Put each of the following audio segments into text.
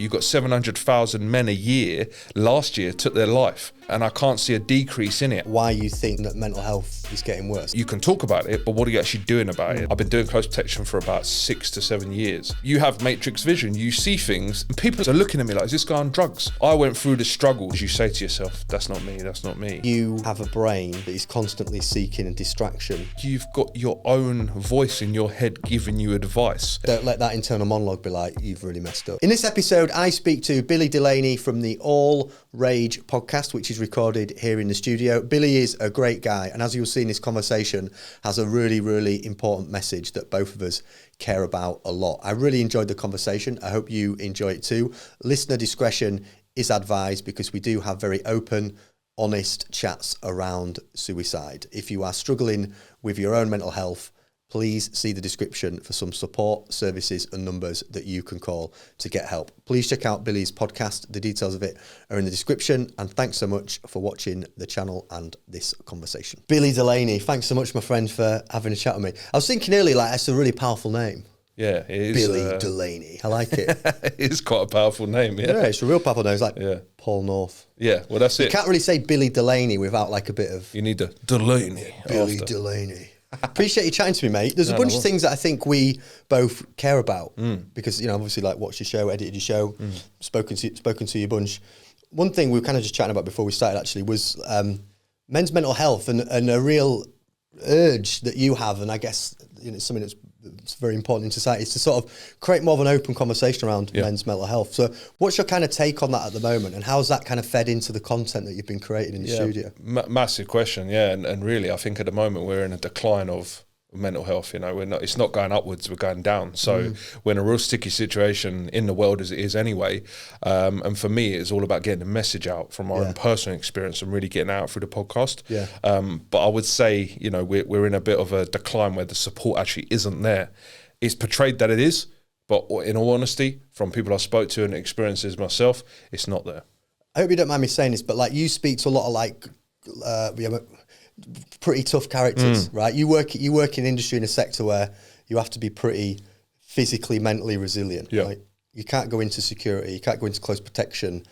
you've got 700,000 men a year last year took their life, and I can't see a decrease in it. Why you think that mental health is getting worse? You can talk about it, but what are you actually doing about it? I've been doing close protection for about 6 to 7 years. You have matrix vision, you see things, and people are looking at me like, is this guy on drugs? I went through the struggles. You say to yourself, that's not me, that's not me. You have a brain that is constantly seeking a distraction. You've got your own voice in your head giving you advice. Don't let that internal monologue be like, you've really messed up. In this episode, I speak to Billy Delaney from the All Rage podcast, which is recorded here in the studio. Billy is a great guy, and as you'll see in this conversation, has a really, really important message that both of us care about a lot. I really enjoyed the conversation. I hope you enjoy it too. Listener discretion is advised because we do have very open, honest chats around suicide. If you are struggling with your own mental health, please see the description for some support services and numbers that you can call to get help. Please check out Billy's podcast. The details of it are in the description. And thanks so much for watching the channel and this conversation. Billy Delaney, thanks so much, my friend, for having a chat with me. I was thinking earlier, like, that's a really powerful name. Yeah, it is. Billy Delaney. I like it. It is quite a powerful name, yeah. Yeah, it's a real powerful name. It's like Paul North. Yeah, well, that's it. You can't really say Billy Delaney without like a bit of... You need the Delaney. Billy Delaney. Appreciate you chatting to me, mate. There's a bunch of things that I think we both care about because, you know, obviously, like, watched your show, edited your show, spoken to you a bunch. One thing we were kind of just chatting about before we started actually was men's mental health and a real urge that you have, and I guess, you know, something that's very important in society, is to sort of create more of an open conversation around men's mental health. So what's your kind of take on that at the moment, and how's that kind of fed into the content that you've been creating in the studio? Massive question, and really I think at the moment we're in a decline of mental health. You know, it's not going upwards, we're going down. So we're in a real sticky situation in the world as it is anyway, and for me it's all about getting the message out from our own personal experience and really getting out through the podcast. But I would say, you know, we're in a bit of a decline where the support actually isn't there. It's portrayed that it is, but in all honesty, from people I spoke to and experiences myself, it's not there. I hope you don't mind me saying this, but like, you speak to a lot of like pretty tough characters, right? You work in industry in a sector where you have to be pretty physically, mentally resilient, right? You can't go into security, you can't go into close protection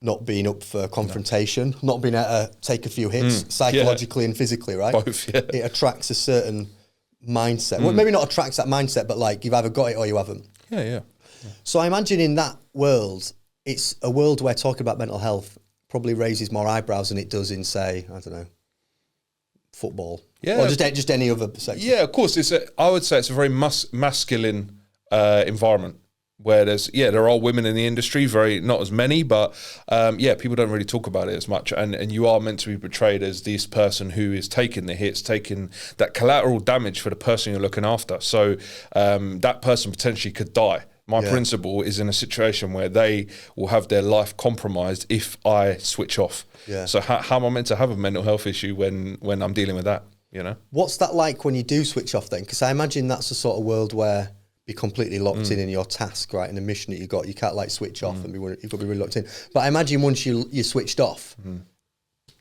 not being up for confrontation, not being able to take a few hits psychologically and physically, right? Both, It attracts a certain mindset. Well, maybe not attracts that mindset, but like, you've either got it or you haven't. So I imagine in that world, it's a world where talking about mental health probably raises more eyebrows than it does in, say, I don't know, football, or just any other sector. Yeah, of course. I would say it's a very masculine environment where there are women in the industry, not as many, but people don't really talk about it as much. And you are meant to be portrayed as this person who is taking the hits, taking that collateral damage for the person you're looking after. So that person potentially could die. My principal is in a situation where they will have their life compromised if I switch off. So how am I meant to have a mental health issue when I'm dealing with that, you know? What's that like when you do switch off then? Because I imagine that's the sort of world where you're completely locked in your task, right? And the mission that you got, you can't like switch off and you've got to be really locked in. But I imagine once you're switched off,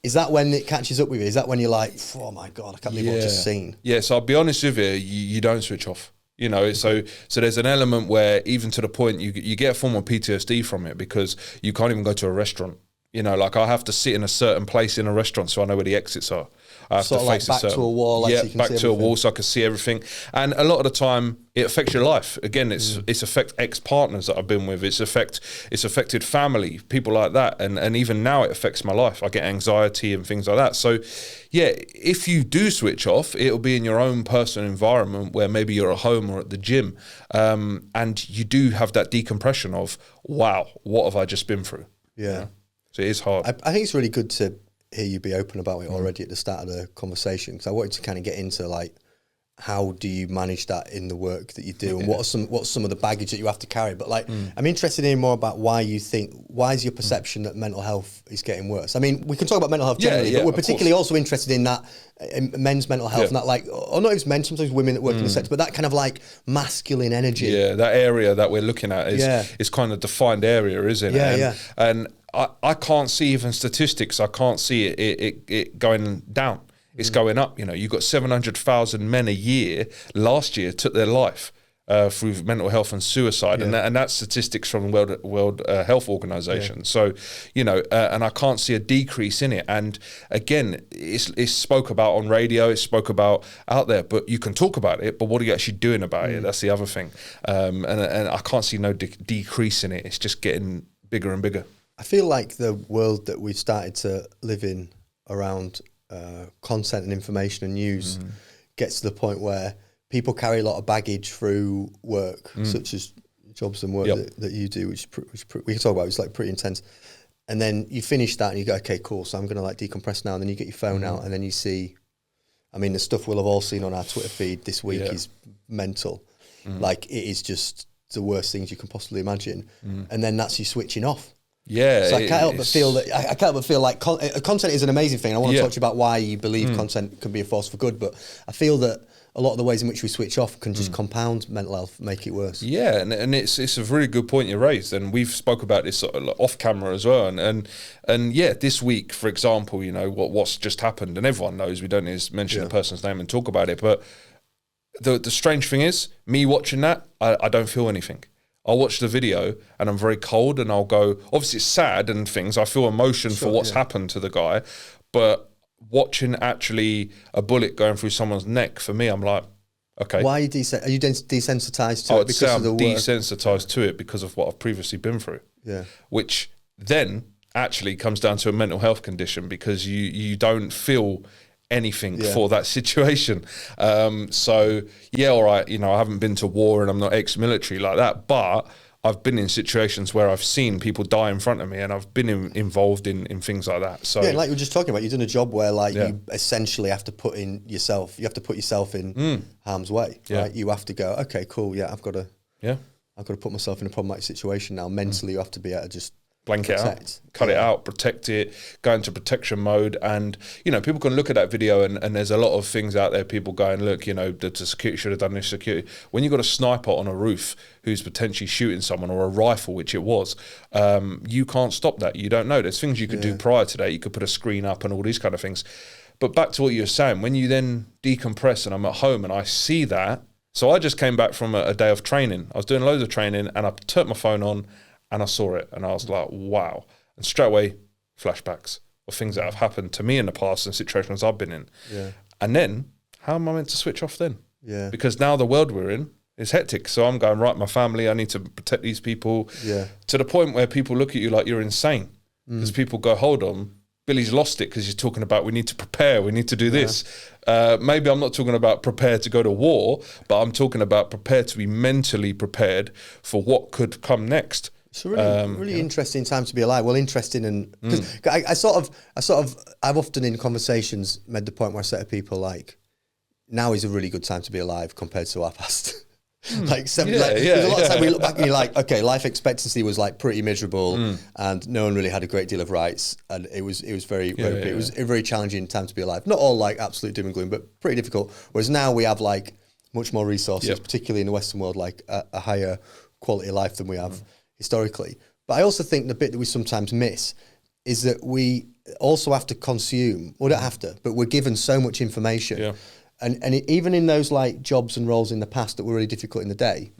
is that when it catches up with you? Is that when you're like, oh my God, I can't believe what I've just seen? Yeah, so I'll be honest with you, you don't switch off. You know, so there's an element where even to the point you get a form of PTSD from it because you can't even go to a restaurant. You know, like I have to sit in a certain place in a restaurant so I know where the exits are. I have sort to of face like back to a wall. Like yeah, so you can back see to a everything. wall so I can see everything. And a lot of the time it affects your life. Again, it's affect ex-partners that I've been with. It's affected family, people like that. And even now it affects my life. I get anxiety and things like that. So yeah, if you do switch off, it'll be in your own personal environment where maybe you're at home or at the gym. And you do have that decompression of, wow, what have I just been through? Yeah. You know? So it is hard. I think it's really good to hear you be open about it already at the start of the conversation, because I wanted to kind of get into like, how do you manage that in the work that you do, and what's some of the baggage that you have to carry? But like, I'm interested in hearing more about why is your perception that mental health is getting worse? I mean, we can talk about mental health generally, but we're particularly also interested in that men's mental health, and that like, or not even men, sometimes women that work in the sector, but that kind of like masculine energy. Yeah, that area that we're looking at is kind of defined area, isn't it? And I can't see even statistics. I can't see it going down. It's going up. You know, you've got 700,000 men a year last year took their life. through mental health and suicide, and that's statistics from the World Health Organization. So, and I can't see a decrease in it. And again, it's spoke about on radio, it's spoke about out there, but you can talk about it, but what are you actually doing about it? That's the other thing. And I can't see no decrease in it. It's just getting bigger and bigger. I feel like the world that we've started to live in around content and information and news gets to the point where people carry a lot of baggage through work, such as jobs and work that you do, which we can talk about. It's like pretty intense. And then you finish that and you go, okay, cool. So I'm going to like decompress now. And then you get your phone out and then you see, I mean, the stuff we'll have all seen on our Twitter feed this week is mental. Like it is just the worst things you can possibly imagine. And then that's you switching off. Yeah. So I can't help but feel that I can't help but feel like content is an amazing thing. I want to talk to you about why you believe content can be a force for good, but I feel that a lot of the ways in which we switch off can just compound mental health, make it worse. Yeah, and it's a really good point you raised, and we've spoke about this off camera as well. And yeah, this week, for example, what's just happened, and everyone knows we don't need to mention the person's name and talk about it. But the strange thing is, me watching that, I don't feel anything. I'll watch the video and I'm very cold, and I'll go, obviously it's sad and things. I feel emotion for what's happened to the guy, but watching actually a bullet going through someone's neck, for me, I'm like, okay. Why are you desensitized to I it would because say of the I'm work? desensitized to it because of what I've previously been through. Yeah. Which then actually comes down to a mental health condition, because you don't feel anything for that situation. So yeah, all right, I haven't been to war and I'm not ex-military like that, but I've been in situations where I've seen people die in front of me, and I've been involved in things like that. So like you were just talking about, you've done a job where you essentially have to put yourself in harm's way. Right? You have to go, okay, cool, I've got to put myself in a problematic situation now. Mentally, you have to be able to just blank it out, cut it out, protect it, go into protection mode. And, people can look at that video and there's a lot of things out there, people going, look, the security should have done this security. When you've got a sniper on a roof who's potentially shooting someone, or a rifle, which it was, you can't stop that. You don't know. There's things you could do prior to that. You could put a screen up and all these kind of things. But back to what you were saying, when you then decompress and I'm at home and I see that, so I just came back from a day of training. I was doing loads of training and I turned my phone on and I saw it and I was like, wow. And straight away, flashbacks of things that have happened to me in the past and situations I've been in. Yeah. And then, how am I meant to switch off then? Yeah. Because now the world we're in is hectic. So I'm going, right, my family, I need to protect these people. Yeah. To the point where people look at you like you're insane. Because people go, hold on, Billy's lost it because you're talking about we need to prepare, we need to do this. Maybe I'm not talking about prepare to go to war, but I'm talking about prepare to be mentally prepared for what could come next. It's a really interesting time to be alive. Well, interesting, and because I've often in conversations made the point where I say to people like, now is a really good time to be alive compared to our past. There's a lot of time we look back and you're like, okay, life expectancy was like pretty miserable, and no one really had a great deal of rights, and it was it was a very challenging time to be alive. Not all like absolute doom and gloom, but pretty difficult. Whereas now we have like much more resources, particularly in the Western world, like a higher quality of life than we have historically. But I also think the bit that we sometimes miss is that we also have to consume, we don't have to, but we're given so much information. Yeah. And even in those like jobs and roles in the past that were really difficult in the day,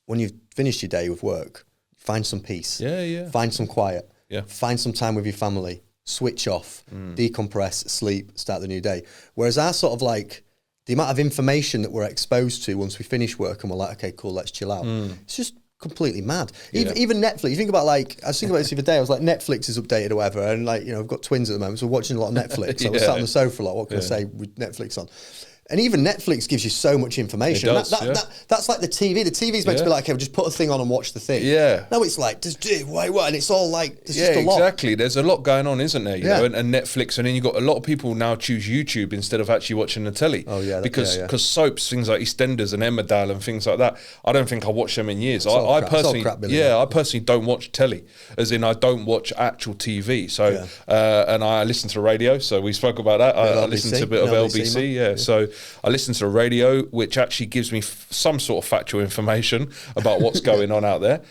when you've finished your day with work, find some peace, find some quiet, find some time with your family, switch off, decompress, sleep, start the new day. Whereas our sort of like, the amount of information that we're exposed to once we finish work and we're like, okay, cool, let's chill out. It's just completely mad. Even Netflix, you think about like, I was thinking about this the other day, I was like, Netflix is updated or whatever, and like, I've got twins at the moment, so we're watching a lot of Netflix. I was sat on the sofa a lot, what can I say with Netflix on? And even Netflix gives you so much information. That's like the TV. The TV's meant to be like, okay, we'll just put a thing on and watch the thing. Yeah. No, it's like, just wait, what? And it's all like, there's just a lot. Exactly. There's a lot going on, isn't there? You know, and Netflix, and then you've got a lot of people now choose YouTube instead of actually watching the telly. Oh yeah. Because soaps, things like EastEnders and Emmerdale and things like that, I don't think I watched them in years. I personally don't watch telly, as in I don't watch actual TV. So and I listen to the radio. So we spoke about that. I listen to a bit of LBC. So I listen to the radio, which actually gives me some sort of factual information about what's going on out there,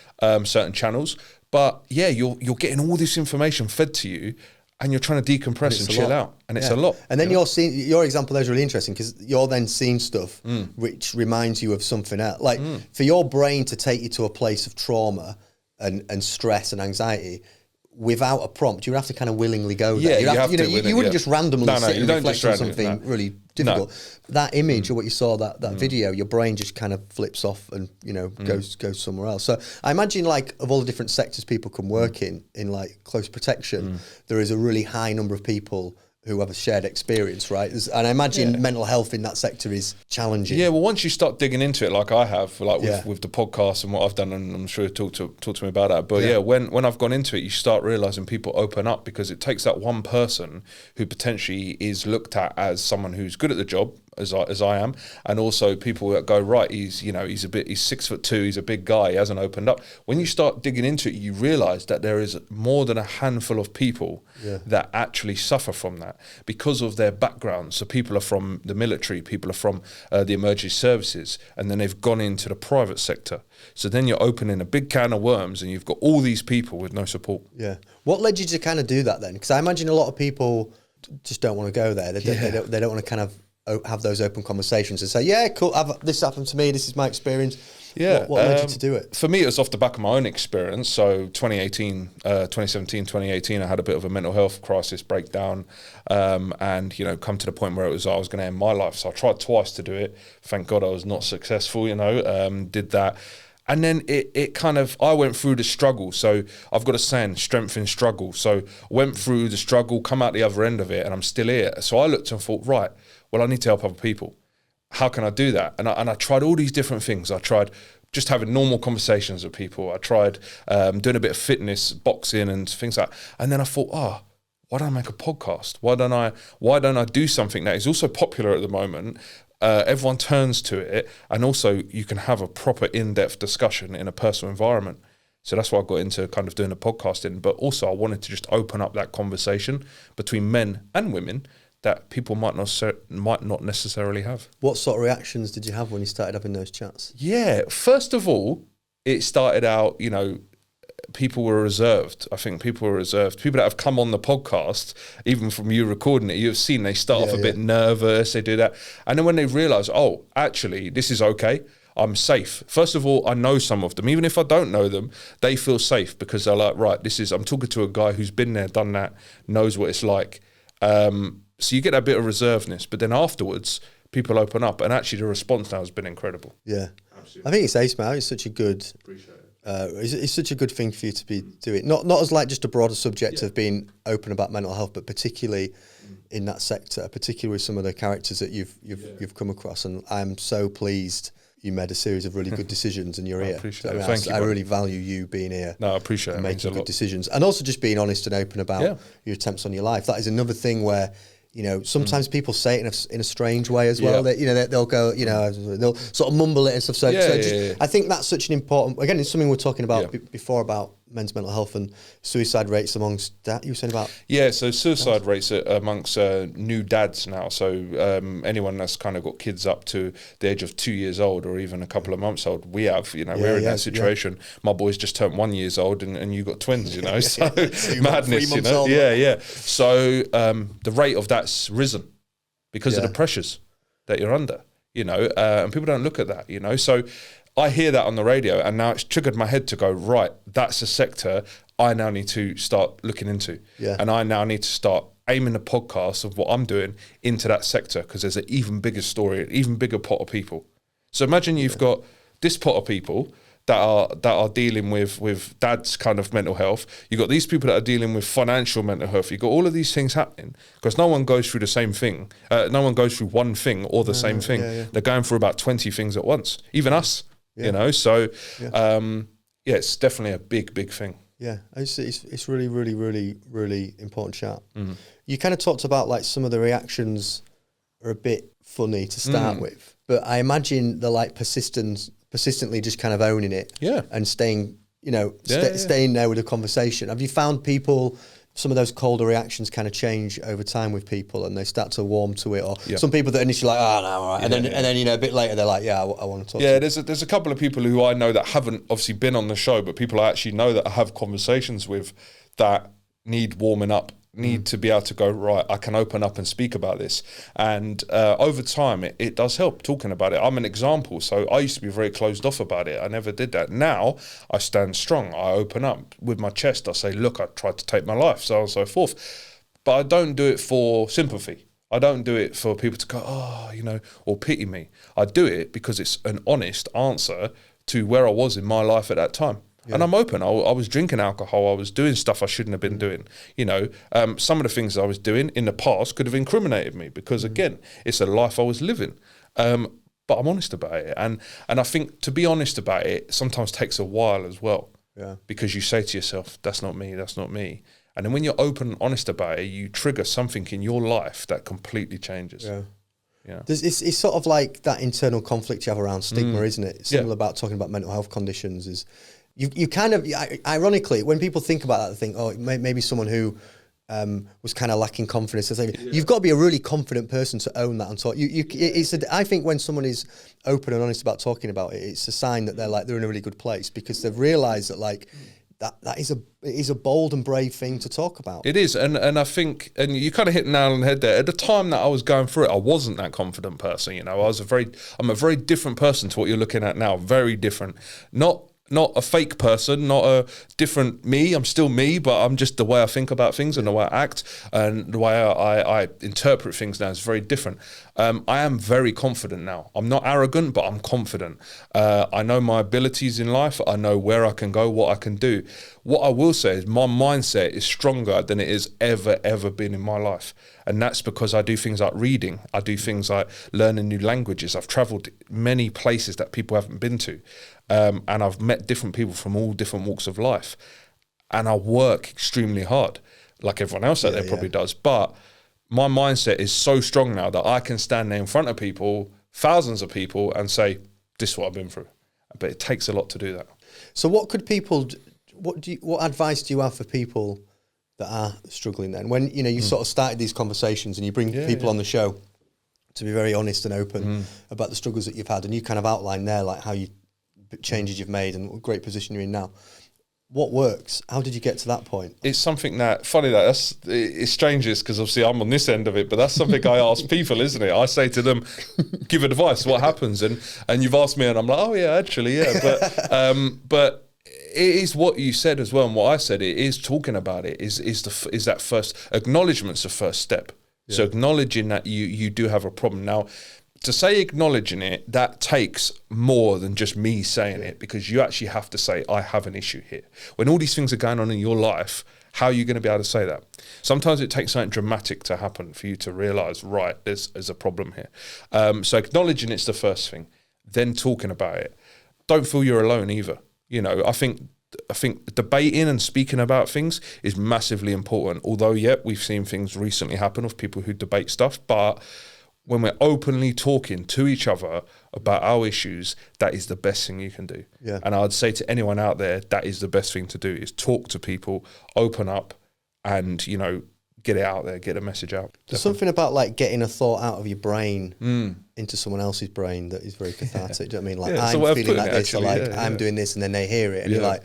certain channels. But yeah, you're getting all this information fed to you, and you're trying to decompress and chill out, and it's a lot. And then you're seeing, your example there is really interesting because you're then seeing stuff which reminds you of something else. Like for your brain to take you to a place of trauma and stress and anxiety without a prompt, you would have to kind of willingly go there. You wouldn't just randomly sit and reflect on something really difficult. That image or what you saw, that video, your brain just kind of flips off and goes somewhere else. So I imagine, like, of all the different sectors people can work in like close protection, there is a really high number of people who have a shared experience, right? And I imagine mental health in that sector is challenging. Yeah, well, once you start digging into it, like I have, like with the podcast and what I've done, and I'm sure you'll talk to me about that. But when I've gone into it, you start realising people open up, because it takes that one person who potentially is looked at as someone who's good at the job, as I am, and also people that go, right, he's 6'2", he's a big guy, he hasn't opened up. When you start digging into it, you realise that there is more than a handful of people that actually suffer from that because of their background. So people are from the military, people are from the emergency services, and then they've gone into the private sector. So then you're opening a big can of worms, and you've got all these people with no support. Yeah. What led you to kind of do that then? Because I imagine a lot of people just don't want to go there. They don't want to kind of have those open conversations and say, yeah, cool, this happened to me, this is my experience. What led you to do it? For me, it was off the back of my own experience. So 2017, 2018, I had a bit of a mental health crisis breakdown, and come to the point where I was going to end my life. So I tried twice to do it. Thank God I was not successful, did that. And then it kind of, I went through the struggle. So I've got a saying, strength in struggle. So went through the struggle, come out the other end of it, and I'm still here. So I looked and thought, right, well, I need to help other people. How can I do that? And I tried all these different things. I tried just having normal conversations with people. I tried doing a bit of fitness, boxing and things like that. And then I thought, why don't I make a podcast? Why don't I do something that is also popular at the moment? Everyone turns to it, and also you can have a proper in-depth discussion in a personal environment. So that's why I got into kind of doing the podcasting. But also I wanted to just open up that conversation between men and women that people might not necessarily have. What sort of reactions did you have when you started having those chats? Yeah, first of all, it started out, people were reserved. I think people were reserved. People that have come on the podcast, even from you recording it, you've seen they start off a bit nervous, they do that. And then when they realise, actually, this is okay, I'm safe. First of all, I know some of them. Even if I don't know them, they feel safe because they're like, right, I'm talking to a guy who's been there, done that, knows what it's like. So you get that bit of reservedness, but then afterwards, people open up, and actually the response now has been incredible. Yeah. Absolutely. I think it's ace, man. It's such a good... Appreciate it. It's such a good thing for you to be doing. Not as like just a broader subject of being open about mental health, but particularly in that sector, particularly with some of the characters that you've come across. And I'm so pleased you made a series of really good decisions, and you're here. Appreciate it. Thank you. I really value you being here. No, I appreciate it. Making good decisions, and also just being honest and open about your attempts on your life. That is another thing where, sometimes people say it in a strange way as well. That they'll go, they'll sort of mumble it and stuff. I think that's such an important. Again, it's something we're talking about before about men's mental health and suicide rates amongst that. You were saying about so suicide rates amongst new dads now. So anyone that's kind of got kids up to the age of 2 years old or even a couple of months old, we have. We're in that situation. My boys just turned 1 year old, and you got twins. So madness. Old. So the rate of that's risen because of the pressures that you're under. And people don't look at that. So I hear that on the radio, and now it's triggered my head to go, right, that's a sector I now need to start looking into. Yeah. And I now need to start aiming the podcast of what I'm doing into that sector, because there's an even bigger story, an even bigger pot of people. So imagine you've got this pot of people that are dealing with dad's kind of mental health. You've got these people that are dealing with financial mental health. You've got all of these things happening because no one goes through the same thing. No one goes through one thing or the same thing. They're going through about 20 things at once, even us. So it's definitely a big thing. Yeah, it's really, really, really, really important chat. You kind of talked about like some of the reactions are a bit funny to start with, but I imagine they're like persistently just kind of owning it and staying, staying there with the conversation. Have you found people, some of those colder reactions kind of change over time with people and they start to warm to it, or some people that initially like, oh no, all right. And then a bit later they're like, I want to talk to you. There's a couple of people who I know that haven't obviously been on the show, but people I actually know that I have conversations with that need warming up need to be able to go, right, I can open up and speak about this. And over time, it does help talking about it. I'm an example. So I used to be very closed off about it. I never did that. Now I stand strong. I open up with my chest. I say, look, I tried to take my life, so on and so forth. But I don't do it for sympathy. I don't do it for people to go, oh, you know, or pity me. I do it because it's an honest answer to where I was in my life at that time. Yeah. And I'm open. I was drinking alcohol. I was doing stuff I shouldn't have been doing. You know, some of the things I was doing in the past could have incriminated me because, again, it's a life I was living. But I'm honest about it. And I think to be honest about it sometimes takes a while as well. Yeah. Because you say to yourself, that's not me, that's not me. And then when you're open and honest about it, you trigger something in your life that completely changes. Yeah. Yeah. It's sort of like that internal conflict you have around stigma, isn't it? Similar about talking about mental health conditions is... You kind of, ironically, when people think about that, they think, oh, maybe someone who was kind of lacking confidence. You've got to be a really confident person to own that and talk. I think when someone is open and honest about talking about it, it's a sign that they're in a really good place because they've realised that that is a bold and brave thing to talk about. It is, and I think, and you kind of hit the nail on the head there. At the time that I was going through it, I wasn't that confident person. You know, I'm a very different person to what you're looking at now. Very different. Not a fake person, not a different me. I'm still me, but I'm just the way I think about things and the way I act and the way I interpret things now is very different. I am very confident now. I'm not arrogant, but I'm confident. I know my abilities in life. I know where I can go, what I can do. What I will say is my mindset is stronger than it has ever been in my life. And that's because I do things like reading. I do things like learning new languages. I've traveled many places that people haven't been to. And I've met different people from all different walks of life. And I work extremely hard, like everyone else out there probably does. But my mindset is so strong now that I can stand there in front of people, thousands of people, and say, this is what I've been through. But it takes a lot to do that. So what could people... What advice do you have for people that are struggling then? When, you know, you sort of started these conversations and you bring people on the show to be very honest and open about the struggles that you've had, and you kind of outlined there like how you changes you've made and what great position you're in now. What works? How did you get to that point? It's something that, funny that, it's strangest because obviously I'm on this end of it, but that's something I ask people, isn't it? I say to them, give advice, what happens? And you've asked me and I'm like, oh yeah, actually, yeah. But it is what you said as well, and what I said. It is talking about it. Is that first acknowledgement's the first step. Yeah. So acknowledging that you do have a problem. Now, to say acknowledging it, that takes more than just me saying it, because you actually have to say, I have an issue here. When all these things are going on in your life, how are you going to be able to say that? Sometimes it takes something dramatic to happen for you to realise, right, there's a problem here. So acknowledging it's the first thing, then talking about it. Don't feel you're alone either. You know, I think debating and speaking about things is massively important. Although, we've seen things recently happen of people who debate stuff, but when we're openly talking to each other about our issues, that is the best thing you can do. Yeah. And I'd say to anyone out there, that is the best thing to do, is talk to people, open up, and, you know, get it out there, get a message out. There's something about like getting a thought out of your brain into someone else's brain that is very cathartic. Do you know what I mean? Like, I'm feeling like this, or like I'm doing this, and then they hear it, and you're like,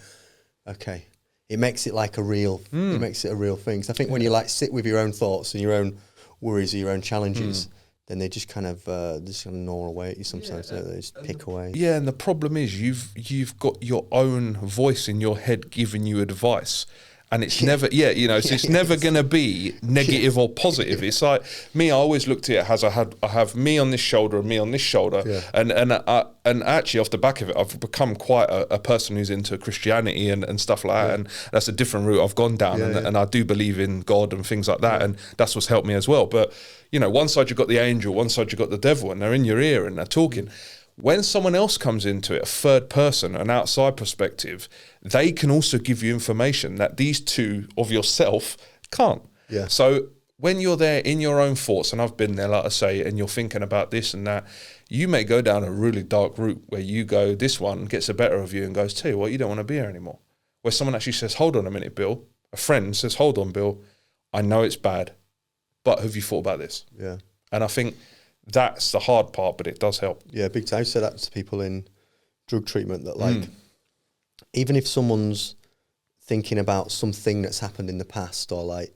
okay. It makes it like a real, it makes it a real thing. So I think when you like sit with your own thoughts and your own worries or your own challenges, then they just kind of gnaw away at you sometimes. They just pick away. Yeah, and the problem is you've got your own voice in your head giving you advice. And it's never, it's never going to be negative or positive. It's like me, I always looked at it as I have me on this shoulder and me on this shoulder. Yeah. And actually off the back of it, I've become quite a person who's into Christianity and stuff like that. And that's a different route I've gone down. And I do believe in God and things like that. Yeah. And that's what's helped me as well. But, you know, one side you've got the angel, one side you've got the devil, and they're in your ear and they're talking. When someone else comes into it, a third person, an outside perspective, they can also give you information that these two of yourself can't. Yeah. So when you're there in your own thoughts, and I've been there, like I say, and you're thinking about this and that, you may go down a really dark route where you go, this one gets the better of you and goes, tell you what, you don't want to be here anymore. Where someone actually says, hold on a minute, Bill. A friend says, hold on, Bill. I know it's bad, but have you thought about this? Yeah. And I think that's the hard part, but it does help. Yeah, big time. I say that to people in drug treatment, that like, even if someone's thinking about something that's happened in the past, or like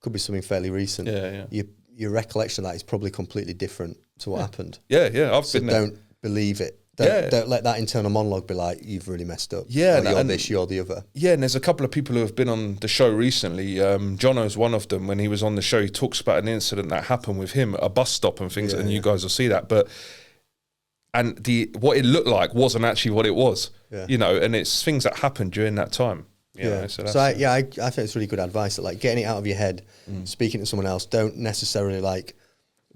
could be something fairly recent. Your recollection of that is probably completely different to what happened. I've been there. Don't believe it. Don't let that internal monologue be like, you've really messed up. Yeah, you're this, you're the other. Yeah, and there's a couple of people who have been on the show recently. Jono's one of them. When he was on the show, he talks about an incident that happened with him at a bus stop and things, and you guys will see that. But what it looked like wasn't actually what it was, and it's things that happened during that time. I think it's really good advice that like getting it out of your head, speaking to someone else. Don't necessarily like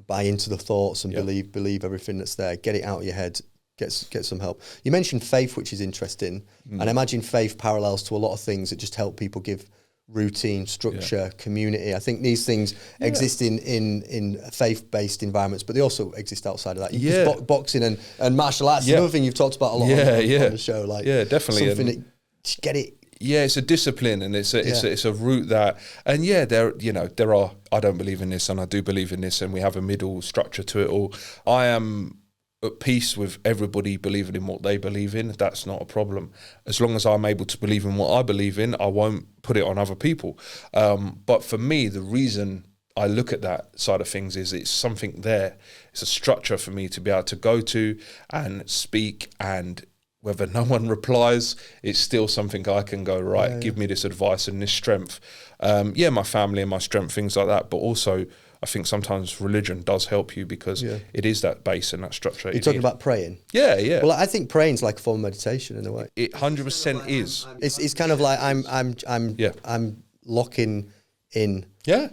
buy into the thoughts and believe everything that's there. Get it out of your head. Get some help. You mentioned faith, which is interesting, and I imagine faith parallels to a lot of things that just help people give routine, structure, community. I think these things exist in faith-based environments, but they also exist outside of that. Boxing and martial arts is another thing you've talked about a lot on the show. Like, definitely. Something that just get it. Yeah, it's a discipline, and it's a route that, and there are. I don't believe in this, and I do believe in this, and we have a middle structure to it all. I am at peace with everybody believing in what they believe in. That's not a problem. As long as I'm able to believe in what I believe in, I won't put it on other people. But for me, the reason I look at that side of things is it's something there. It's a structure for me to be able to go to and speak, and whether no one replies, it's still something I can go, right, give me this advice and this strength. My family and my strength, things like that, but also I think sometimes religion does help you because it is that base and that structure. You're talking about praying? Yeah. Well, I think praying's like a form of meditation in a way. It 100% is. It's kind of like I'm locking in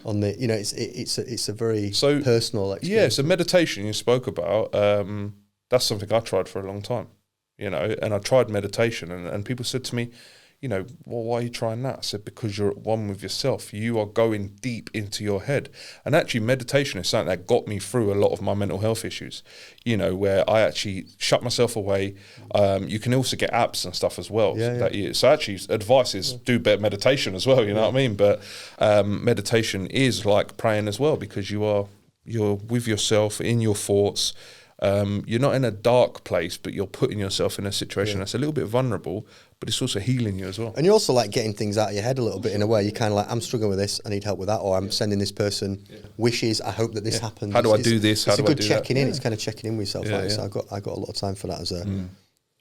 on the, it's a very personal experience. Yeah, so meditation you spoke about, that's something I tried for a long time, and I tried meditation and people said to me, well, why are you trying that? I said, because you're at one with yourself. You are going deep into your head. And actually meditation is something that got me through a lot of my mental health issues, where I actually shut myself away. You can also get apps and stuff as well. So actually advice is do better meditation as well, you know what I mean? But meditation is like praying as well, because you're with yourself in your thoughts. You're not in a dark place, but you're putting yourself in a situation that's a little bit vulnerable, but it's also healing you as well. And you're also like getting things out of your head a little bit in a way. You're kind of like, I'm struggling with this, I need help with that, or I'm sending this person wishes, I hope that this happens. How do I do this? It's a good checking in. It's kind of checking in with yourself. So I got a lot of time for that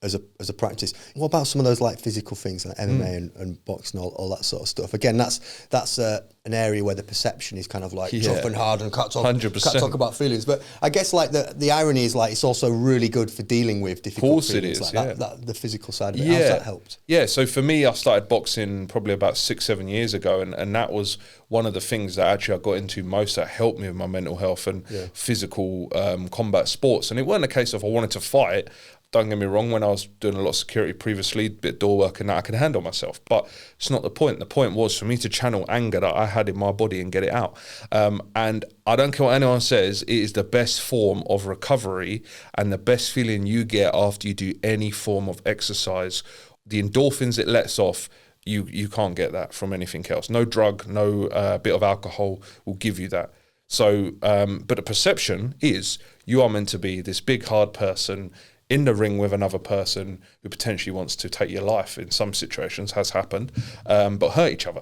as a practice. What about some of those like physical things like MMA and boxing, all that sort of stuff? Again, that's an area where the perception is kind of like tough and hard and can't talk about feelings. But I guess like the irony is like it's also really good for dealing with difficult feelings. Of course it is, like that the physical side of it. How's that helped? Yeah, so for me, I started boxing probably about 6-7 years ago, and that was one of the things that actually I got into most that helped me with my mental health and physical combat sports. And it wasn't a case of I wanted to fight. Don't get me wrong, when I was doing a lot of security previously, bit of door work and that, I could handle myself. But it's not the point. The point was for me to channel anger that I had in my body and get it out. And I don't care what anyone says, it is the best form of recovery and the best feeling you get after you do any form of exercise. The endorphins it lets off, you can't get that from anything else. No drug, no bit of alcohol will give you that. So, but the perception is you are meant to be this big, hard person in the ring with another person who potentially wants to take your life in some situations, has happened, but hurt each other.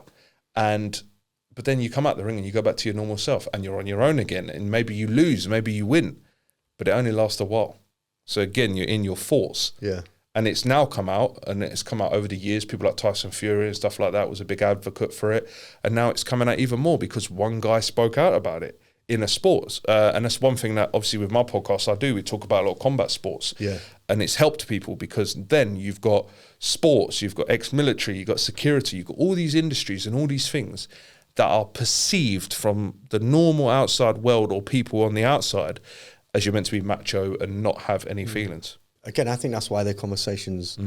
But then you come out the ring and you go back to your normal self and you're on your own again, and maybe you lose, maybe you win, but it only lasts a while. So again, you're in your thoughts. Yeah. And it's now come out, and it's come out over the years. People like Tyson Fury and stuff like that was a big advocate for it. And now it's coming out even more because one guy spoke out about it in a sports. And that's one thing that obviously with my podcast I do, we talk about a lot of combat sports. Yeah. And it's helped people because then you've got sports, you've got ex-military, you've got security, you've got all these industries and all these things that are perceived from the normal outside world or people on the outside as you're meant to be macho and not have any feelings. Again, I think that's why the conversation's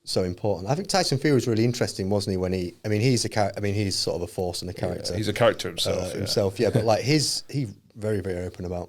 so important. I think Tyson Fury was really interesting, wasn't he? He's sort of a force and a character. He's a character himself. But like he very, very open about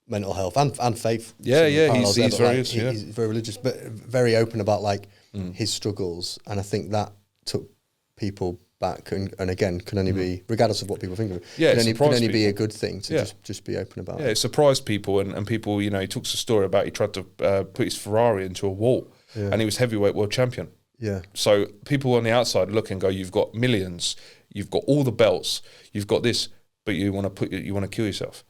mental health and faith. He's very religious, but very open about like his struggles. And I think that took people back and again can only be, regardless of what people think of it, can only be a good thing to just be open about it. It surprised people and people, he talks a story about he tried to put his Ferrari into a wall and he was heavyweight world champion Yeah. So people on the outside look and go, you've got millions, you've got all the belts, you've got this, but you want to kill yourself,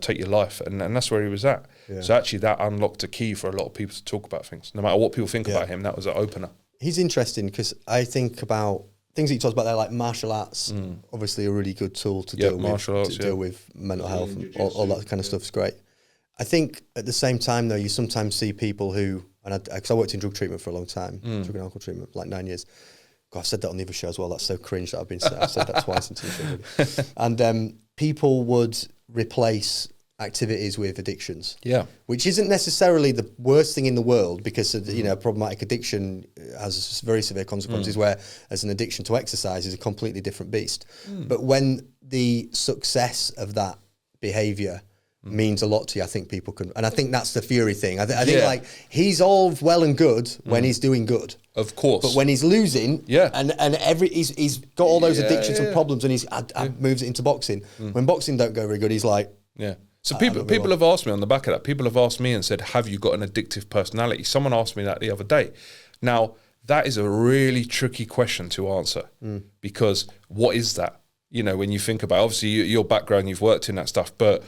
take your life, and that's where he was at. Yeah. So actually, that unlocked a key for a lot of people to talk about things. No matter what people think about him, that was an opener. He's interesting because I think about things that you talked about there, like martial arts. Obviously, a really good tool to deal with mental health and all that kind of stuff is great. I think at the same time, though, you sometimes see people who, and because I worked in drug treatment for a long time, drug and alcohol treatment, like 9 years. God, I've said that on the other show as well. That's so cringe that I've said that twice in 2 shows. And people would replace activities with addictions. Yeah. Which isn't necessarily the worst thing in the world, because problematic addiction has very severe consequences, where as an addiction to exercise is a completely different beast. But when the success of that behavior means a lot to you, I think people can, and I think that's the Fury thing. I think like he's all well and good when he's doing good. Of course. But when he's losing, and he's got all those addictions and problems, and he's moves it into boxing. When boxing don't go very good, he's like, So people have asked me on the back of that. People have asked me and said, "Have you got an addictive personality?" Someone asked me that the other day. Now that is a really tricky question to answer, because what is that? You know, when you think about obviously your background, you've worked in that stuff, but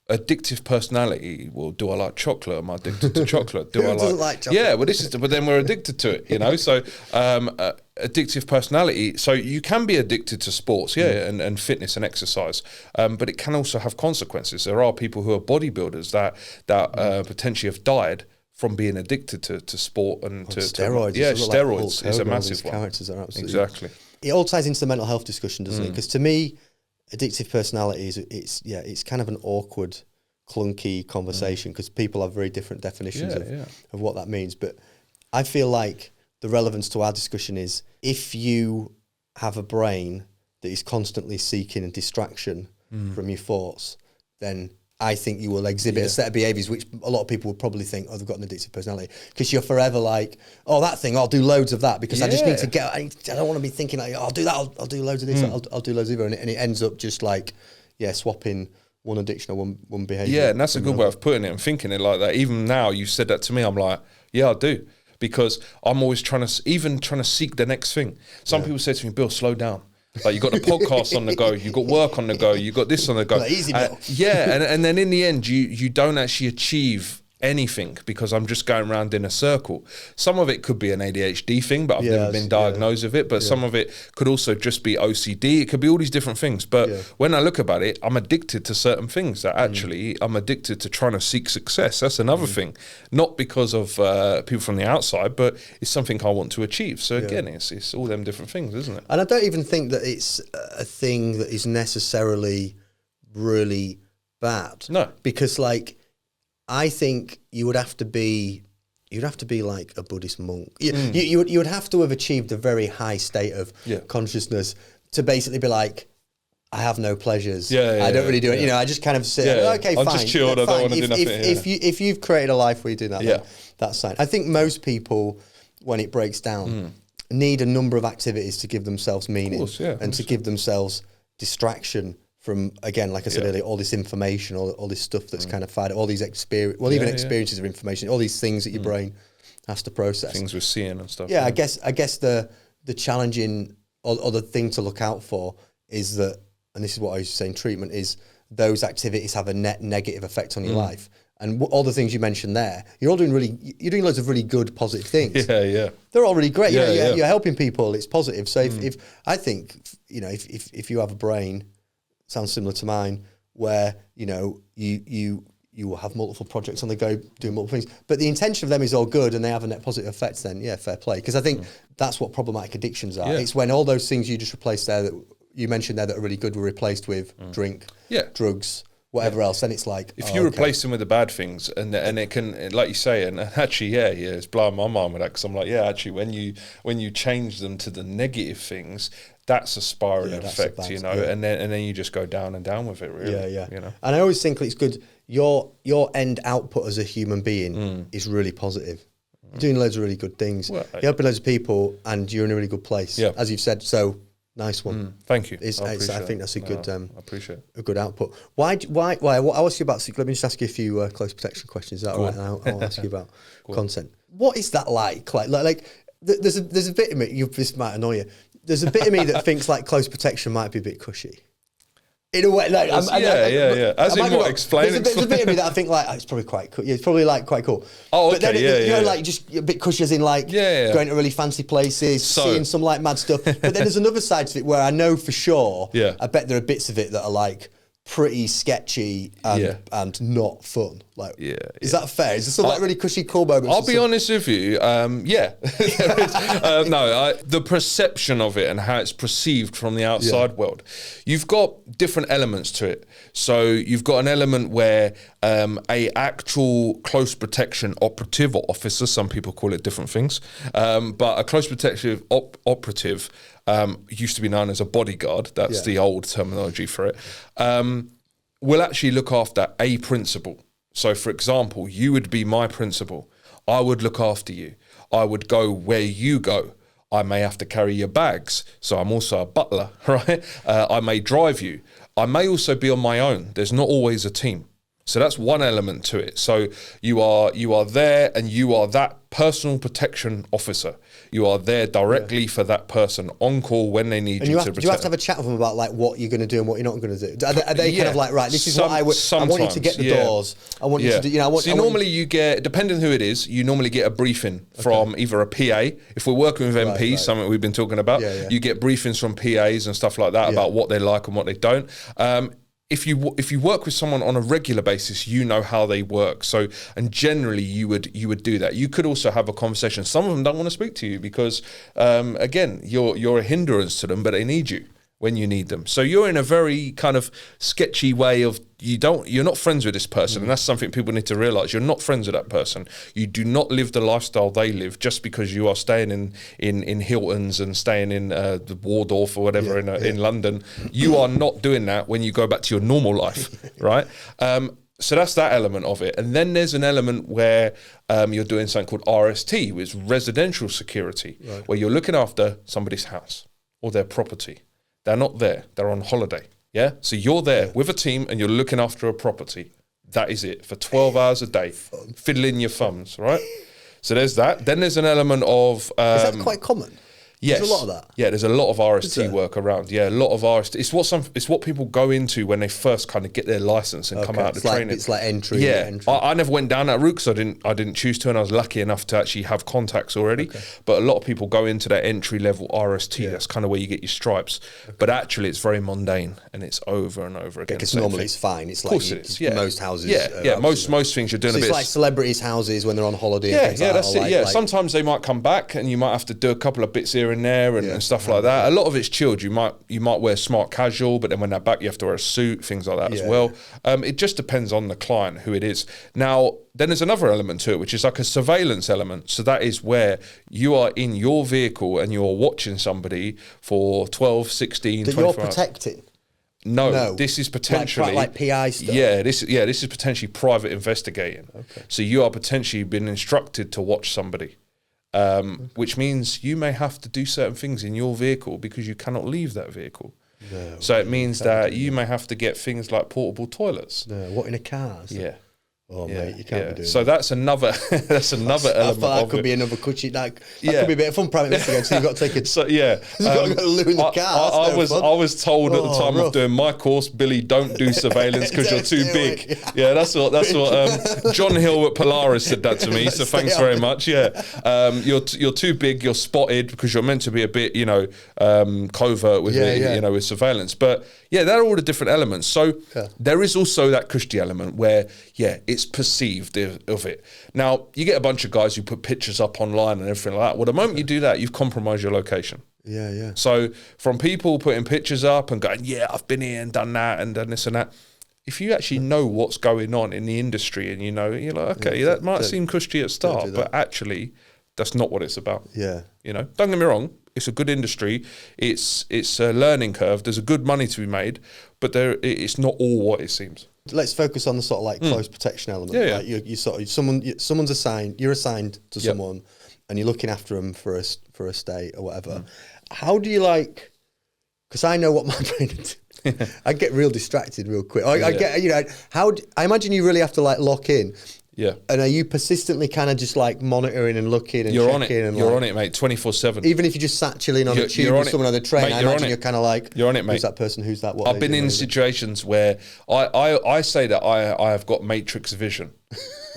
addictive personality. Well, do I like chocolate? Am I addicted to chocolate? Who doesn't like chocolate? Yeah, well, but then we're addicted to it, you know. So addictive personality. So you can be addicted to sports, and fitness and exercise, but it can also have consequences. There are people who are bodybuilders that potentially have died from being addicted to sport and to steroids. Steroids is a massive one. Characters are absolutely Exactly. It all ties into the mental health discussion, doesn't it? Because to me, addictive personality it's kind of an awkward, clunky conversation, because people have very different definitions of what that means. But I feel like the relevance to our discussion is, if you have a brain that is constantly seeking a distraction from your thoughts, then I think you will exhibit a set of behaviours which a lot of people would probably think, oh, they've got an addictive personality, because you're forever like, oh, that thing, I'll do loads of that, because I just need to get, I don't want to be thinking like, oh, I'll do that, I'll do loads of this, I'll do loads of it, and it ends up just like, swapping one addiction or one behaviour. Yeah, and that's a good way of putting it and thinking it like that. Even now, you said that to me, I'm like, yeah, I do, because I'm always trying to seek the next thing. Some people say to me, Bill, slow down. Like, you got the podcast on the go, you got work on the go, you got this on the go. Like, easy, Bill. And then in the end, you don't actually achieve anything, because I'm just going around in a circle. Some of it could be an ADHD thing, but I've never been diagnosed with it. But some of it could also just be OCD. It could be all these different things. But when I look about it, I'm addicted to certain things that actually I'm addicted to trying to seek success. That's another thing. Not because of people from the outside, but it's something I want to achieve. So again, it's all them different things, isn't it? And I don't even think that it's a thing that is necessarily really bad. No. Because like, I think you'd have to be like a Buddhist monk. You would have to have achieved a very high state of consciousness to basically be like, I have no pleasures. I don't really do it. You know, I just kind of say, okay, fine. I'm just chilled. I don't want to do nothing. If you've created a life where you're doing that, then that's fine. I think most people, when it breaks down, need a number of activities to give themselves meaning and to give themselves distraction from, again, like I said earlier, all this information, all this stuff that's kind of fired, all these experiences of information, all these things that your brain has to process. Things we're seeing and stuff. Yeah, I guess the challenging or the thing to look out for is that, and this is what I used to say in treatment, is those activities have a net negative effect on your life. And all the things you mentioned there, you're doing loads of really good, positive things. They're all really great. You're helping people. It's positive. So if I think, if you have a brain, sounds similar to mine, where you will have multiple projects on the go, doing multiple things, but the intention of them is all good and they have a net positive effect, then fair play. Because I think that's what problematic addictions are. It's when all those things you just replaced there, that you mentioned there, that are really good, were replaced with drink, drugs, whatever else. Then it's like, if you replace them with the bad things, and it can, like you say, and actually it's blowing my mind with that, because I'm like, actually when you change them to the negative things, that's a spiraling effect, and then you just go down and down with it, really. You know? And I always think it's good, your end output as a human being is really positive. You're doing loads of really good things. You're helping loads of people, and you're in a really good place, as you've said. So nice one. Thank you. I think that's a good. I appreciate it. A good output. Why? I'll ask you about. Let me just ask you a few close protection questions. Is that all right? I'll ask you about content. What is that like? Like there's a bit of me. This might annoy you. There's a bit of me that thinks like close protection might be a bit cushy. In a way, like, yeah. As in what? Explain. There's a bit of me that I think like, oh, it's probably quite cool. Yeah, it's probably like quite cool. Oh, okay, but then, you know, like just a bit cushy as in like going to really fancy places, seeing some like mad stuff. But then there's another side to it where I know for sure, I bet there are bits of it that are like pretty sketchy and not fun. Like, is that fair? Is there some like really cushy cool moments? I'll be honest with you. Yeah, there is. The perception of it and how it's perceived from the outside world. You've got different elements to it. So you've got an element where a actual close protection operative or officer, some people call it different things, but a close protection operative used to be known as a bodyguard. That's the old terminology for it. Will actually look after a principal. So, for example, you would be my principal. I would look after you. I would go where you go. I may have to carry your bags. So I'm also a butler, right? I may drive you. I may also be on my own. There's not always a team. So that's one element to it. So you are there and you are that personal protection officer. You are there directly for that person on call when they need you to protect. Do you have to have a chat with them about like what you're going to do and what you're not going to do? Are they kind of like, right, this is what I want you to get the doors. I want you to do, you know, normally you get, depending on who it is, you normally get a briefing from either a PA. If we're working with MPs, something we've been talking about, you get briefings from PAs and stuff like that about what they like and what they don't. If you work with someone on a regular basis, you know how they work. So, and generally you would do that. You could also have a conversation. Some of them don't want to speak to you because, again, you're a hindrance to them, but they need you when you need them. So you're in a very kind of sketchy way of you're not friends with this person, and that's something people need to realise. You're not friends with that person. You do not live the lifestyle they live just because you are staying in Hilton's and staying in the Waldorf or whatever in London. You are not doing that when you go back to your normal life, right? So that's that element of it. And then there's an element where you're doing something called RST, which is residential security, where you're looking after somebody's house or their property. They're not there. They're on holiday. Yeah. So you're there with a team and you're looking after a property. That is it for 12 hours a day, fiddling your thumbs, right? So there's that. Then there's an element of... is that quite common? Yes. There's a lot of that. Yeah, there's a lot of RST work around. Yeah, a lot of RST. It's what people go into when they first kind of get their license and come out of the training. It's like entry. Yeah, I never went down that route because I didn't choose to, and I was lucky enough to actually have contacts already. But a lot of people go into that entry level RST. That's kind of where you get your stripes. But actually, it's very mundane and it's over and over again. Because normally it's fine. It's like most houses. Most things you're doing. So it's like celebrities' houses when they're on holiday. That's it. Sometimes they might come back and you might have to do a couple of bits here and there and stuff like that. A lot of it's chilled. You might wear smart casual, but then when they're back, you have to wear a suit, things like that as well. It just depends on the client, who it is. Now, then there's another element to it, which is like a surveillance element. So that is where you are in your vehicle and you're watching somebody for 12, 16, 24 hours. That you're protecting? No, this is potentially... Like PI stuff? This is potentially private investigating. So you are potentially been instructed to watch somebody. Which means you may have to do certain things in your vehicle because you cannot leave that vehicle. So it means that you may have to get things like portable toilets. What, in a car? Yeah. Oh, mate, you can't be doing so that. That's another element. I thought that could be another cushy. That could be a bit of fun private investigating. So you've got to take it. So you've got to go loo in the car. I was told at the time of doing my course, Billy, don't do surveillance because you're too big. That's what John Hill at Polaris said that to me. So thanks very much. You're too big. You're spotted because you're meant to be a bit, covert with with surveillance. But they're all the different elements. So there is also that cushy element where it's perceived of it. Now, you get a bunch of guys who put pictures up online and everything like that. Well, the moment you do that, you've compromised your location. So from people putting pictures up and going, I've been here and done that and done this and that, if you actually know what's going on in the industry and you're like, okay, that might seem cushy at start, but actually that's not what it's about. Don't get me wrong, it's a good industry, it's a learning curve, there's a good money to be made, but it's not all what it seems. Let's focus on the sort of like close protection element. Like you sort of someone's assigned. You're assigned to someone, and you're looking after them for a stay or whatever. How do you like? Because I know what my brain is. I get real distracted real quick. I get I imagine you really have to like lock in. Yeah. And are you persistently kind of just like monitoring and looking and You're on checking? it. And You're like, on it, mate. 24/7. even if you just sat chilling on a tube with someone on the train, I imagine you're kind of like, you're on it, mate. Who's that person? Who's that? What I've been in situations where I say that I have got matrix vision,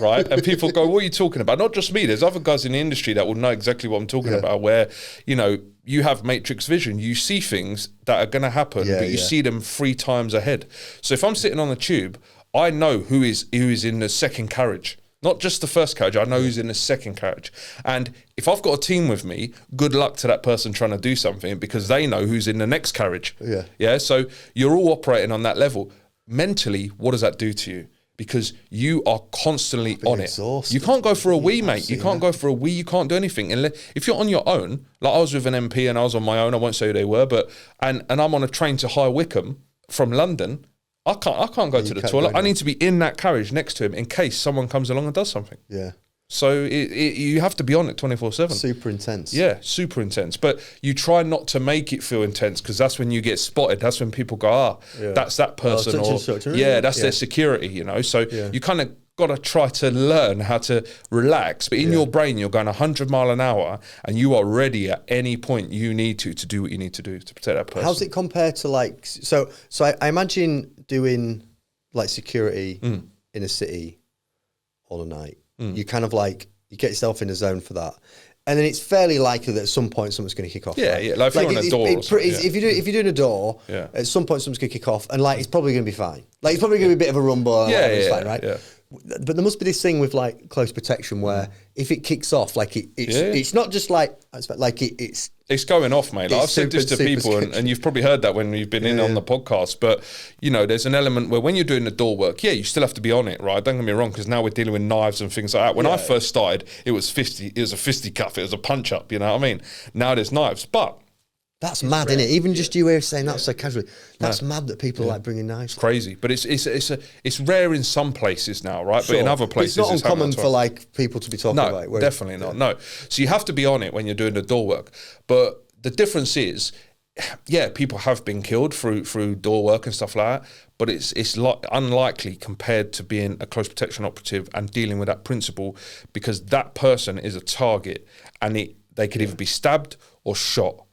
right? And people go, what are you talking about? Not just me. There's other guys in the industry that will know exactly what I'm talking about, where, you know, you have matrix vision. You see things that are going to happen, but you see them 3 times ahead. So if I'm sitting on the tube, I know who is in the second carriage. Not just the first carriage, I know who's in the second carriage. And if I've got a team with me, good luck to that person trying to do something, because they know who's in the next carriage. Yeah. So you're all operating on that level. Mentally, what does that do to you? Because you are constantly on it. You can't go for a wee, mate. You can't go for a wee. You can't do anything. And if you're on your own, like I was with an MP and I was on my own, I won't say who they were, but and I'm on a train to High Wycombe from London, I can't go to the toilet. I need to be in that carriage next to him in case someone comes along and does something. Yeah. So you have to be on it 24/7. Super intense. Yeah, super intense. But you try not to make it feel intense, because that's when you get spotted. That's when people go, that's that person. That's their security, you know. So you kind of got to try to learn how to relax. But in your brain, you're going 100 mile an hour and you are ready at any point you need to do what you need to do to protect that person. How's it compared to like, so I imagine doing like security in a city all night. You kind of like, you get yourself in a zone for that. And then it's fairly likely that at some point something's going to kick off. Yeah, right? yeah. Like if you're on a door or something, if you're doing a door, at some point something's going to kick off, and like it's probably going to be fine. Like it's probably going to be a bit of a rumble. It's fine, right? Yeah. But there must be this thing with like close protection where if it kicks off, like it's not just like it's going off, mate. Like I've said this to people, and you've probably heard that when you've been in on the podcast. But you know, there's an element where when you're doing the door work, you still have to be on it, right? Don't get me wrong, because now we're dealing with knives and things like that. When I first started, it was a fisticuff, it was a punch up. You know what I mean? Now there's knives, but. That's mad, isn't it? Even just you here saying that so casually. That's mad that people are like bringing knives. It's crazy, but it's rare in some places now, right? Sure. But in other places, it's not uncommon for like people to be talking about it. No, definitely not. No, so you have to be on it when you're doing the door work. But the difference is, people have been killed through door work and stuff like that. But it's unlikely compared to being a close protection operative and dealing with that principle, because that person is a target, and they could either be stabbed or shot.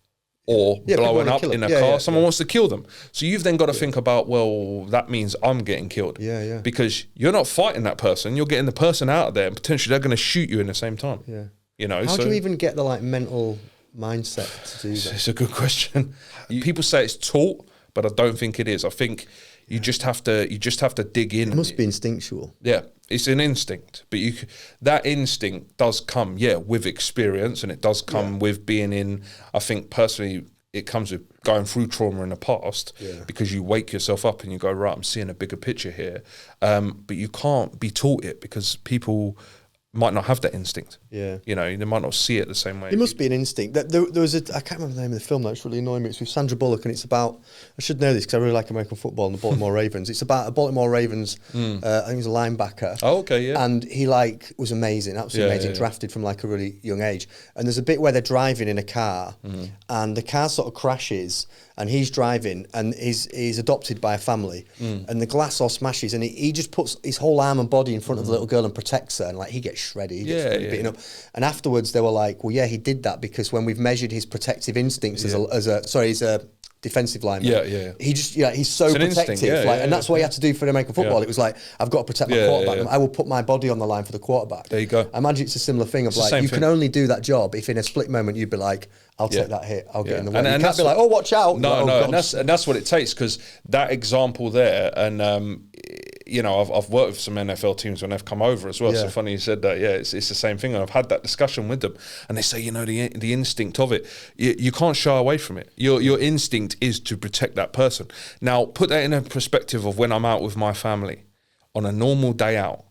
Or blowing up in a car. Someone wants to kill them. So you've then got to think about, well, that means I'm getting killed. Because you're not fighting that person. You're getting the person out of there, and potentially they're going to shoot you in the same time. Yeah. You know. How do you even get the like mental mindset to do that? It's a good question. People say it's taught, but I don't think it is. I think you just have to dig in. It must be instinctual. Yeah. It's an instinct, but that instinct does come, with experience, and it does come with being in. I think personally, it comes with going through trauma in the past, because you wake yourself up and you go, right, I'm seeing a bigger picture here. But you can't be taught it, because people might not have that instinct. Yeah, you know, they might not see it the same way. It must be an instinct. There was I can't remember the name of the film that's really annoying me. It's with Sandra Bullock, and it's about, I should know this because I really like American football and the Baltimore Ravens. It's about a Baltimore Ravens, I think he was a linebacker. Oh, okay, yeah. And he like was amazing, absolutely amazing, drafted from like a really young age. And there's a bit where they're driving in a car, and the car sort of crashes, and he's driving, and he's adopted by a family, and the glass all smashes, and he just puts his whole arm and body in front of the little girl and protects her, and like he gets shredded, he gets beaten up. And afterwards they were like, well, he did that because when we've measured his protective instincts as a defensive lineman. He just, he's so protective. And that's what he had to do for American football. It was like, I've got to protect my quarterback. I will put my body on the line for the quarterback. There you go. I imagine it's a similar thing of like, you can only do that job if in a split moment you'd be like, I'll take that hit, I'll get in the way. And you can't be like, oh, watch out. No, and that's what it takes, because that example there, and I've worked with some NFL teams when they've come over as well. So funny you said that. It's the same thing, and I've had that discussion with them, and they say, the instinct of it, you can't shy away from it. Your instinct is to protect that person. Now, put that in a perspective of when I'm out with my family on a normal day out.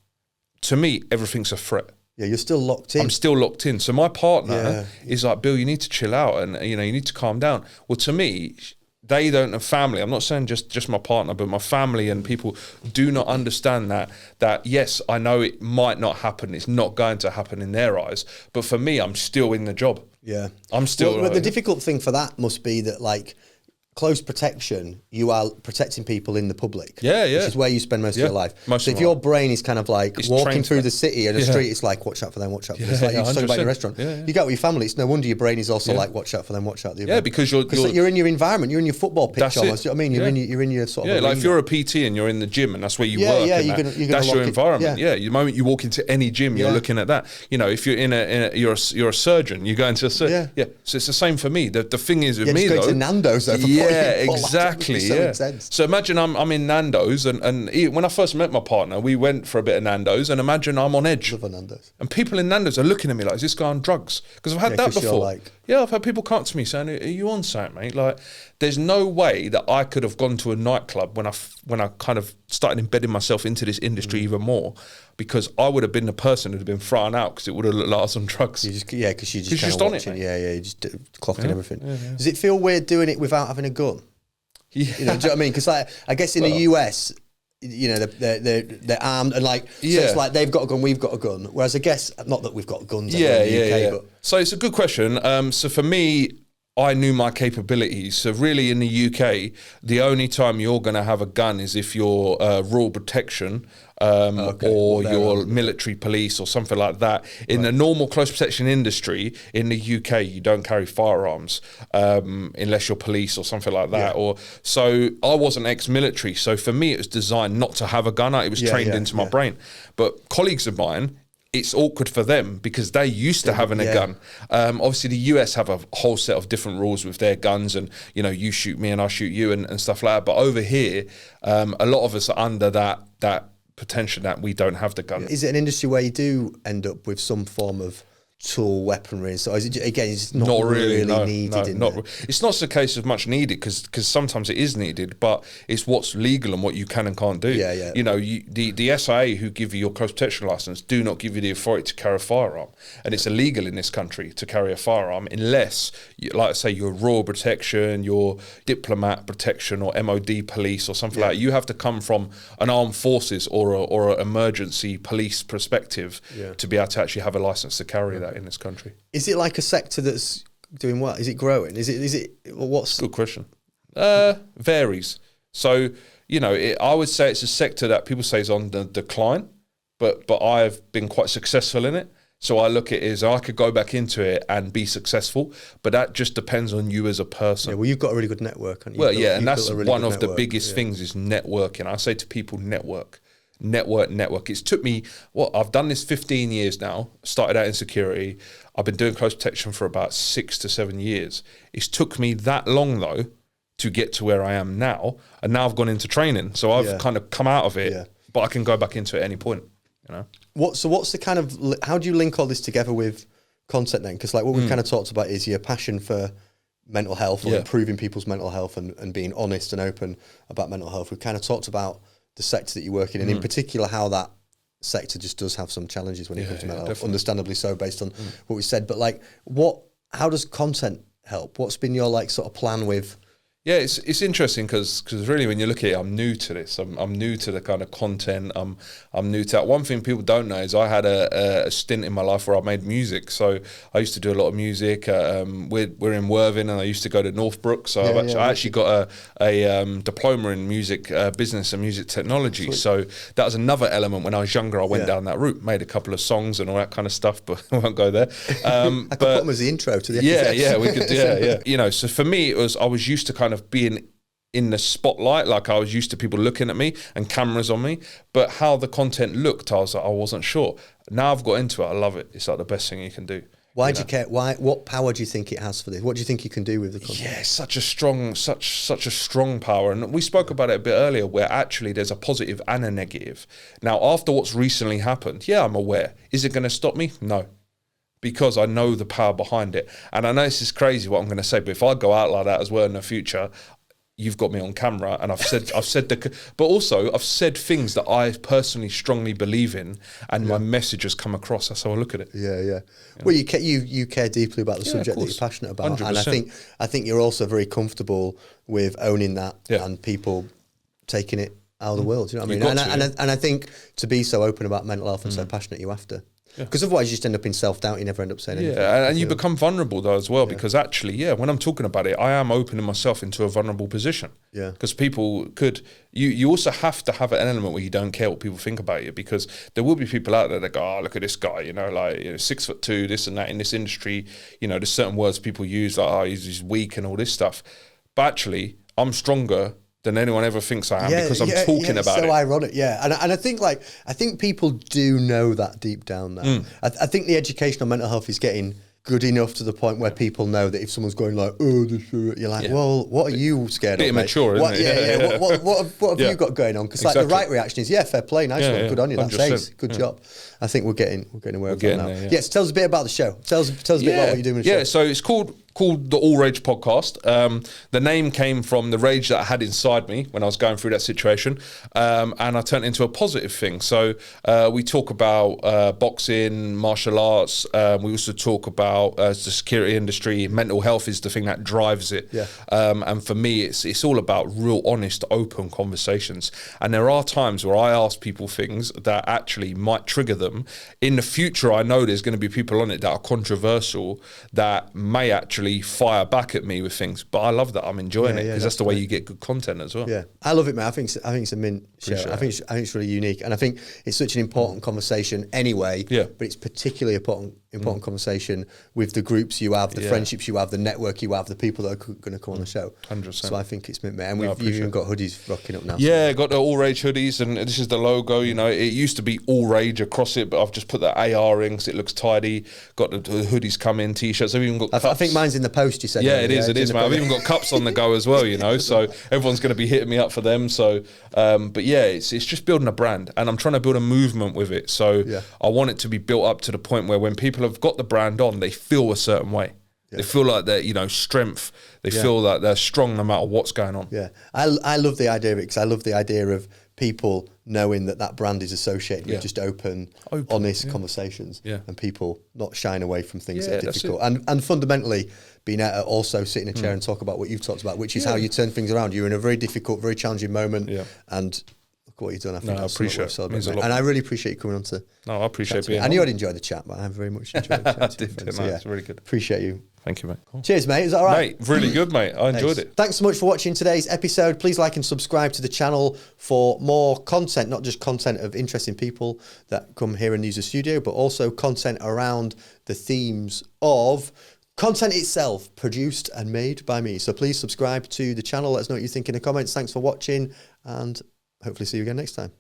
To me, everything's a threat. Yeah, you're still locked in. I'm still locked in. So my partner is like, Bill, you need to chill out, and you need to calm down. Well, to me, they don't have family. I'm not saying just my partner, but my family and people do not understand that yes, I know it might not happen. It's not going to happen in their eyes. But for me, I'm still in the job. Yeah. I'm still... Well, the difficult thing for that must be that, like, close protection, you are protecting people in the public. Yeah. Which is where you spend most of your life. So if your brain is kind of like it's walking through the city and a street, it's like, watch out for them, watch out for this. Like you're talking about in a restaurant. You go with your family, it's no wonder your brain is also like, watch out for them, watch out the other. Yeah, because you're in your environment, you're in your football pitch almost. You know what I mean? You're in your sort of like if you're a PT and you're in the gym and that's where you work. You're gonna that's your environment. The moment you walk into any gym, you're looking at that. You know, if you're you're a surgeon, you go into a surgeon. So it's the same for me. The thing is with me though. To Nando's though. Exactly. So imagine I'm in Nando's and when I first met my partner, we went for a bit of Nando's, and imagine I'm on edge. Love a Nando's. And people in Nando's are looking at me like, is this guy on drugs? Because I've had that before. I've had people come to me saying, are you on something, mate? Like, there's no way that I could have gone to a nightclub when I kind of started embedding myself into this industry even more, because I would have been the person who'd have been thrown out because it would have looked like I was on drugs. Because you're just kind of on watching. it, you just clocking everything. Does it feel weird doing it without having a gun? Yeah. You know, do you know what I mean? Because I guess in the US, you know, they're armed and like, so it's like they've got a gun, we've got a gun. Whereas I guess, not that we've got guns in the UK, but... So it's a good question. So for me, I knew my capabilities. So really in the UK, the only time you're going to have a gun is if you're rural protection or you're military police or something like that. In the normal close protection industry in the UK, you don't carry firearms unless you're police or something like that. So I wasn't ex-military. So for me, it was designed not to have a gun. It was trained into my brain. But colleagues of mine, it's awkward for them because they used to having a gun. Obviously, the US have a whole set of different rules with their guns, and you know, you shoot me and I shoot you and stuff like that. But over here, a lot of us are under that potential that we don't have the gun. Is it an industry where you do end up with some form of tool weaponry? So is it, again, it's not really needed. It's not a case of much needed because sometimes it is needed, but it's what's legal and what you can and can't do. You know, the SIA who give you your close protection license do not give you the authority to carry a firearm, and it's illegal in this country to carry a firearm unless, like I say, you're royal protection, you're diplomat protection, or MOD police or something like that. You have to come from an armed forces or an emergency police perspective to be able to actually have a license to carry that in this country. Is it like a sector that's doing well? Is it growing? Is it what's... Good question. Varies. So, you know, I would say it's a sector that people say is on the decline, but I've been quite successful in it. So I look at it as I could go back into it and be successful, but that just depends on you as a person. Yeah, well, you've got a really good network, haven't you? Well, and that's one of the biggest things is networking. I say to people, network. It's took me, I've done this 15 years now, started out in security. I've been doing close protection for about 6 to 7 years. It's took me that long though to get to where I am now, and now I've gone into training, so I've kind of come out of it, but I can go back into it at any point, you know. What's the kind of, how do you link all this together with content then? Because like what we've kind of talked about is your passion for mental health or improving people's mental health and being honest and open about mental health. We've kind of talked about the sector that you work in, and in particular how that sector just does have some challenges when it comes to mental health, understandably so based on what we said. But like, how does content help? What's been your like sort of plan with? Yeah, it's interesting because really when you look at it, I'm new to this. I'm new to the kind of content. I'm new to that. One thing people don't know is I had a stint in my life where I made music. So I used to do a lot of music. We're in Worthing, and I used to go to Northbrook. So I actually got a diploma in music business and music technology. Sweet. So that was another element. When I was younger, I went down that route, made a couple of songs and all that kind of stuff, but I won't go there. I could put them as the intro to the episode. We could. You know, so for me, I was used to kind of being in the spotlight, like I was used to people looking at me and cameras on me, but how the content looked, I wasn't sure. Now I've got into it, I love it. It's like the best thing you can do. Why do you care? What power do you think it has for this? What do you think you can do with the content? Yeah, such a strong power. And we spoke about it a bit earlier, where actually there's a positive and a negative. Now, after what's recently happened, I'm aware. Is it going to stop me? No. Because I know the power behind it. And I know this is crazy what I'm going to say, but if I go out like that as well in the future, you've got me on camera, and I've said but also I've said things that I personally strongly believe in, and my message has come across. That's how I look at it. Yeah. Well, you care deeply about the subject that you're passionate about, 100%. And I think you're also very comfortable with owning that and people taking it out of the world. You know what I mean? And I think to be so open about mental health and so passionate, you have to. Because otherwise you just end up in self-doubt, you never end up saying anything. Yeah, and you become vulnerable though as well, because actually, when I'm talking about it, I am opening myself into a vulnerable position. Yeah. Because people could, you also have to have an element where you don't care what people think about you, because there will be people out there that go, oh, look at this guy, 6'2", this and that in this industry, there's certain words people use like, oh, he's weak and all this stuff. But actually, I'm stronger than anyone ever thinks I am, because I'm talking about it. So ironic, and I think people do know that deep down now. I think the education on mental health is getting good enough to the point where people know that if someone's going like, oh, you're like, well, what are you scared of? Immature, isn't it? What have you got going on? Because the right reaction is, fair play, nice one, good on you, that's ace, good job. I think we're getting aware of that now. Yes, tell us a bit about the show. Tell us a bit about what you're doing with the show. So it's called the All Rage Podcast. The name came from the rage that I had inside me when I was going through that situation, and I turned it into a positive thing. So we talk about boxing, martial arts. We also talk about the security industry. Mental health is the thing that drives it. And for me, it's all about real, honest, open conversations. And there are times where I ask people things that actually might trigger them. In the future, I know there's going to be people on it that are controversial, that may actually fire back at me with things, but I love that. I'm enjoying it, because that's the way you get good content as well. I love it, man. I think it's a mint show. I think it's really unique, and I think it's such an important conversation anyway. But it's particularly important conversation with the groups you have, the friendships you have, the network you have, the people that are going to come on the show. 100%. So I think it's mint, man. And you've even got hoodies rocking up now. Got the All Rage hoodies, and this is the logo. It used to be All Rage across it, but I've just put the AR rings. It looks tidy. Got the hoodies come in, t-shirts. I've even got cups. I think mine's in the post, you said. It is, man. I've even got cups on the go as well, so everyone's going to be hitting me up for them. So, it's just building a brand, and I'm trying to build a movement with it. So I want it to be built up to the point where when people have got the brand on, they feel a certain way. They feel like they're, strength. They feel like they're strong no matter what's going on. I love the idea of it, because I love the idea of people knowing that brand is associated with just open honest conversations, and people not shying away from things that are difficult, and fundamentally being able to also sit in a chair and talk about what you've talked about, which is how you turn things around. You're in a very difficult, very challenging moment, and look what you've done. I think I appreciate it. And I really appreciate you coming on to. No, I appreciate being on. I knew I'd enjoy the chat, but I very much enjoyed the chat. I did, it's really good. Appreciate you. Thank you, mate. Cool. Cheers, mate. Is that all right? Mate, really good, mate. I enjoyed it. Thanks so much for watching today's episode. Please like and subscribe to the channel for more content, not just content of interesting people that come here and use the studio, but also content around the themes of content itself, produced and made by me. So please subscribe to the channel. Let us know what you think in the comments. Thanks for watching, and hopefully see you again next time.